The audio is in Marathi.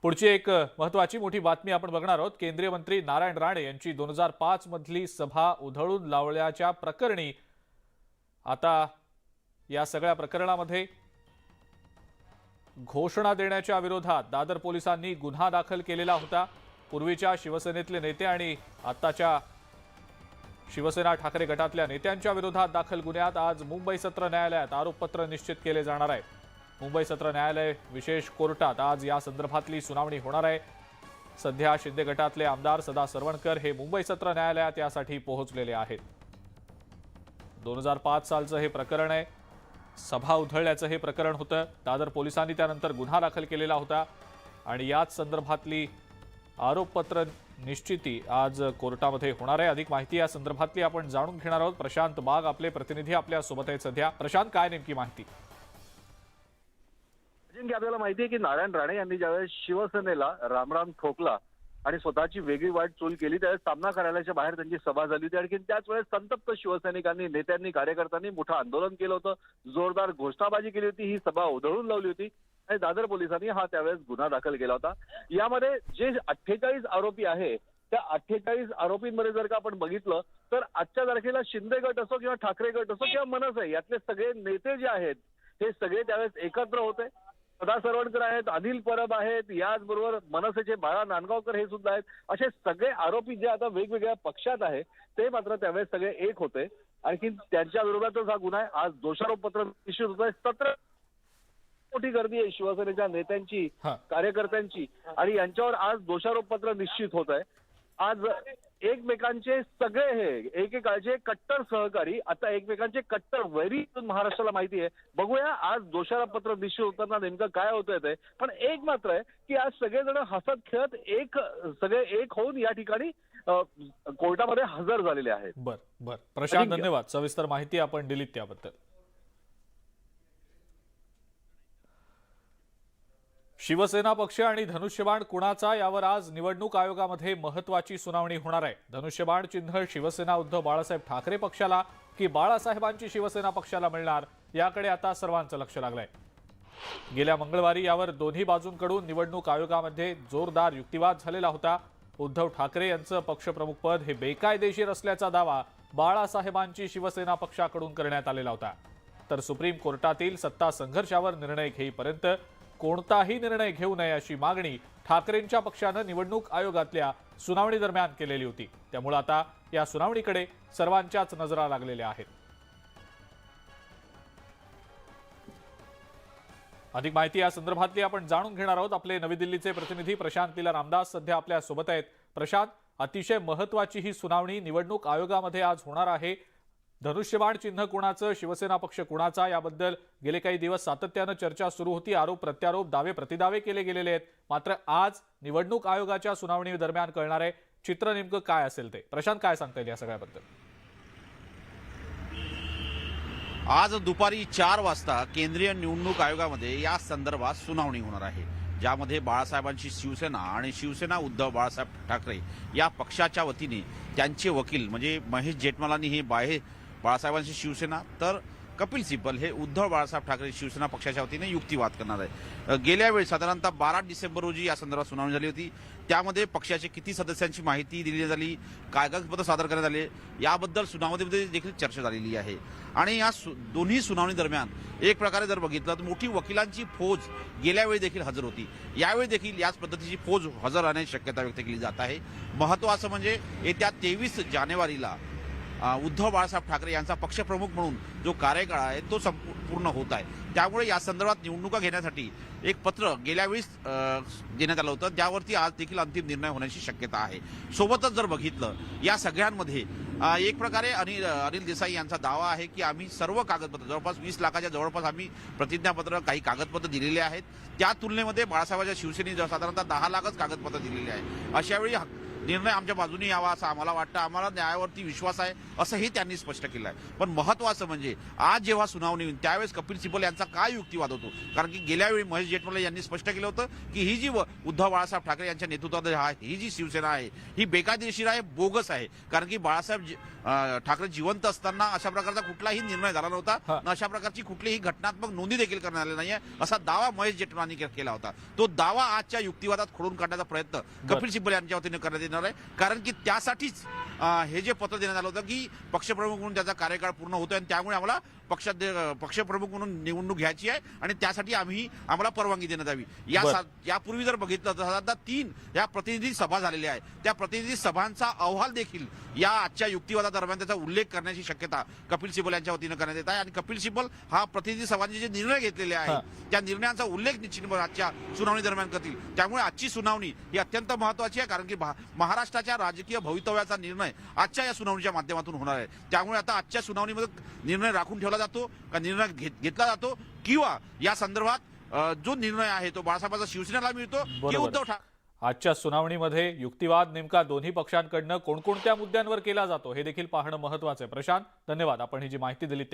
पुढची एक महत्त्वाची मोठी बातमी आपण बघणार आहोत। केंद्रीय मंत्री नारायण राणे यांची 2005 मधली सभा उधळून लावल्याच्या प्रकरणी आता या सगळ्या प्रकरणामध्ये घोषणा देण्याच्या विरोधात दादर पोलिसांनी गुन्हा दाखल केलेला होता। पूर्वीच्या शिवसेनेतले नेते आणि आताच्या शिवसेना ठाकरे गटातल्या नेत्यांच्या विरोधात दाखल गुन्ह्यात आज मुंबई सत्र न्यायालयात आरोपपत्र निश्चित केले जाणार आहे। मुंबई सत्र न्यायालय विशेष कोर्टात आज या संदर्भातली सुनावणी होणार आहे। सध्या शिंदे गटातले आमदार सदा सरवणकर हे मुंबई सत्र न्यायालयात यासाठी पोहोचलेले आहेत। 2005 सालचं हे प्रकरण आहे। सभा उधळल्याचं हे प्रकरण होतं। दादर पोलिसांनी त्यानंतर गुन्हा दाखल केलेला होता आणि याच संदर्भातली आरोपपत्र निश्चिती आज कोर्टामध्ये होणार आहे। अधिक माहिती या संदर्भातली आपण जाणून घेणार आहोत। प्रशांत बाग आपले प्रतिनिधी आपल्या सोबत आहेत सध्या। प्रशांत, काय नेमकी माहिती? आपल्याला माहिती आहे की नारायण राणे यांनी ज्यावेळेस शिवसेनेला रामराम ठोकला आणि स्वतःची वेगळी वाट चूल केली त्यावेळेस सामना कार्यालयाच्या बाहेर त्यांची सभा झाली होती। आणखी त्याच वेळेस संतप्त शिवसैनिकांनी, नेत्यांनी, कार्यकर्त्यांनी मोठं आंदोलन केलं होतं, जोरदार घोषणाबाजी केली होती, ही सभा उधळून लावली होती आणि दादर पोलिसांनी हा त्यावेळेस गुन्हा दाखल केला होता। यामध्ये जे 48 आरोपी आहे त्या 48 आरोपींमध्ये जर का आपण बघितलं तर आजच्या तारखेला शिंदे गट असो किंवा ठाकरे गट असो किंवा मनसे यातले सगळे नेते जे आहेत हे सगळे त्यावेळेस एकत्र होते। सदा सरवणकर आहेत, अनिल परब आहेत, याचबरोबर मनसेचे बाळा नांदगावकर हे सुद्धा आहेत। असे सगळे आरोपी जे आता वेगवेगळ्या पक्षात आहेत ते मात्र त्यावेळेस सगळे एक होते। आणखी त्यांच्या विरोधातच हा गुन्हा आहे। आज दोषारोपपत्र निश्चित होत आहे। सत्र मोठी गर्दी आहे शिवसेनेच्या नेत्यांची, कार्यकर्त्यांची आणि यांच्यावर आज दोषारोपपत्र निश्चित होत आहे। आज एकमेकांचे सगळे हे एकेकाळचे कट्टर सहकारी आता एकमेकांचे कट्टर वैरी महाराष्ट्राला माहिती आहे। बघूया आज दोषारोपपत्र निश्चित होताना नेमकं काय होतंय ते। पण एक मात्र आहे की आज सगळेजण हसत खेळत सगळे एक होऊन या ठिकाणी कोर्टामध्ये हजर झालेले आहेत। बर प्रशांत, धन्यवाद। सविस्तर माहिती आपण दिलीत त्याबद्दल। शिवसेना पक्ष आणि धनुष्यबाण कुणाचा यावर आज निवडणूक आयोगामध्ये महत्त्वाची सुनावणी होणार आहे। धनुष्यबाण चिन्ह शिवसेना उद्धव बाळासाहेब ठाकरे पक्षाला की बाळासाहेबांची शिवसेना पक्षाला मिळणार याकडे आता सर्वांचं लक्ष लागलंय। गेल्या मंगळवारी यावर दोन्ही बाजूंकडून निवडणूक आयोगामध्ये जोरदार युक्तिवाद झालेला होता। उद्धव ठाकरे यांचं पक्षप्रमुख पद हे बेकायदेशीर असल्याचा दावा बाळासाहेबांची शिवसेना पक्षाकडून करण्यात आलेला होता। तर सुप्रीम कोर्टातील सत्ता संघर्षावर निर्णय घेईपर्यंत कोणताही निर्णय घेऊ नये अशी मागणी ठाकरेंच्या पक्षानं निवडणूक आयोगातल्या सुनावणी दरम्यान केलेली होती। त्यामुळे आता या सुनावणीकडे सर्वांच्याच नजरा लागलेल्या आहेत। अधिक माहिती या संदर्भातली आपण जाणून घेणार आहोत। आपले नवी दिल्लीचे प्रतिनिधी प्रशांत लीला रामदास सध्या आपल्या सोबत आहेत। प्रशांत, अतिशय महत्त्वाची ही सुनावणी निवडणूक आयोगामध्ये आज होणार आहे। धनुष्यबाण चिन्ह कुणाचं, शिवसेना पक्ष कुणाचा याबद्दल गेले काही दिवस सातत्यानं चर्चा सुरू होती। आरोप प्रत्यारोप, दावे प्रतिदावे केले गेलेले आहेत। मात्र आज निवडणूक आयोगाच्या सुनावणी दरम्यान कळणार आहे चित्र नेमकं काय असेल ते। प्रशांत, काय सांगता येईल या सगळ्याबद्दल? आज दुपारी 4 वाजता केंद्रीय निवडणूक आयोगामध्ये या संदर्भात सुनावणी होणार आहे, ज्यामध्ये बाळासाहेबांची शिवसेना आणि शिवसेना उद्धव बाळासाहेब ठाकरे या पक्षाच्या वतीने त्यांचे वकील म्हणजे महेश जेठमलानी हे बाळासाहेबांची शिवसेना, तर कपिल सिब्बल हे उद्धव बाळासाहेब ठाकरे शिवसेना पक्षाच्या वतीने युक्तिवाद करणार आहे। गेल्या वेळी साधारणतः 12 डिसेंबर रोजी या संदर्भात सुनावणी झाली होती। त्यामध्ये पक्षाचे किती सदस्यांची माहिती दिली झाली, कागदपत्र सादर करण्यात आले याबद्दल सुनावणीमध्ये देखील चर्चा झालेली आहे। आणि या दोन्ही सुनावणी दरम्यान एक प्रकारे जर बघितलं तर मोठी वकिलांची फौज गेल्या वेळी देखील हजर होती। यावेळी देखील याच पद्धतीची फौज हजर राहण्याची शक्यता व्यक्त केली जात आहे। महत्त्वाचं म्हणजे येत्या 23 जानेवारीला उद्धव बाळासाहेब ठाकरे यांचा पक्षप्रमुख म्हणून जो कार्यकाळ आहे तो संपूर्ण होत आहे। त्यामुळे या संदर्भात निवडणुका घेण्यासाठी एक पत्र गेल्या वेळेस देण्यात आलं होतं, त्यावरती आज देखील अंतिम निर्णय होण्याची शक्यता आहे। सोबतच जर बघितलं या सगळ्यांमध्ये एक प्रकारे अनिल देसाई यांचा दावा आहे की आम्ही सर्व कागदपत्र जवळपास 20 लाखाच्या जवळपास आम्ही प्रतिज्ञापत्र, काही कागदपत्र दिलेले आहेत। त्या तुलनेमध्ये बाळासाहेबांच्या शिवसेनेने साधारणतः 10 लाखच कागदपत्र दिलेले आहे। अशावेळी निर्णय आमच्या बाजूने यावा असं आम्हाला वाटतं. आम्हाला न्यायावरती विश्वास आहे असंही त्यांनी स्पष्ट केलं आहे. पण महत्वाचं म्हणजे आज जेव्हा सुनावणी होईल त्यावेळेस कपिल सिब्बल यांचा काय युक्तिवाद होतो, कारण की गेल्या वेळी महेश जेठमलानी यांनी स्पष्ट केलं होतं की ही जी उद्धव बाळासाहेब ठाकरे यांच्या नेतृत्वात ही जी शिवसेना आहे ही बेकायदेशीर आहे, बोगस आहे. कारण की बाळासाहेब ठाकरे जिवंत असताना अशा प्रकारचा कुठलाही निर्णय झाला नव्हता, अशा प्रकारची कुठलीही घटनात्मक नोंदी देखील करण्यात आली नाहीये असा दावा महेश जेठमलानी केला होता. तो दावा आजच्या युक्तिवादात खोडून काढण्याचा प्रयत्न कपिल सिब्बल यांच्या वतीने करण्यात येणार आहे. कारण की त्यासाठीच हे जे पत्र देण्यात आलं होतं की पक्षप्रमुख म्हणून त्याचा कार्यकाळ पूर्ण होतोय आणि त्यामुळे आम्हाला पक्षप्रमुख म्हणून निवडणूक घ्यायची आहे आणि त्यासाठी आम्हाला परवानगी देण्यात यावी. यापूर्वी जर बघितलं तर साधारणतः 3 या प्रतिनिधी सभा झालेल्या आहेत. त्या प्रतिनिधी सभांचा अहवाल देखील या आजच्या युक्तिवादादरम्यान त्याचा उल्लेख करण्याची शक्यता कपिल सिब्बल यांच्या वतीनं करण्यात येत आहे. आणि कपिल सिब्बल हा प्रतिनिधी सभांचे जे निर्णय घेतलेले आहेत त्या निर्णयांचा उल्लेख निश्चित आजच्या सुनावणी दरम्यान करतील. त्यामुळे आजची सुनावणी ही अत्यंत महत्वाची आहे, कारण की महाराष्ट्राच्या राजकीय भवितव्याचा निर्णय आजच्या या सुनावणीच्या माध्यमातून होणार आहे. त्यामुळे आता आजच्या सुनावणीमध्ये निर्णय राखून ठेवला जातो का निर्णय घेतला जातो, किंवा या संदर्भात जो निर्णय आहे तो बाळासाहेबांचा शिवसेनेला मिळतो की उद्धव ठाकरे. आजच्या सुनावणीमध्ये युक्तिवाद नेमका दोन्ही पक्षांकडनं कोणकोणत्या मुद्द्यांवर केला जातो हे देखील पाहणं महत्वाचं आहे. प्रशांत, धन्यवाद. आपण ही जी माहिती दिली त्या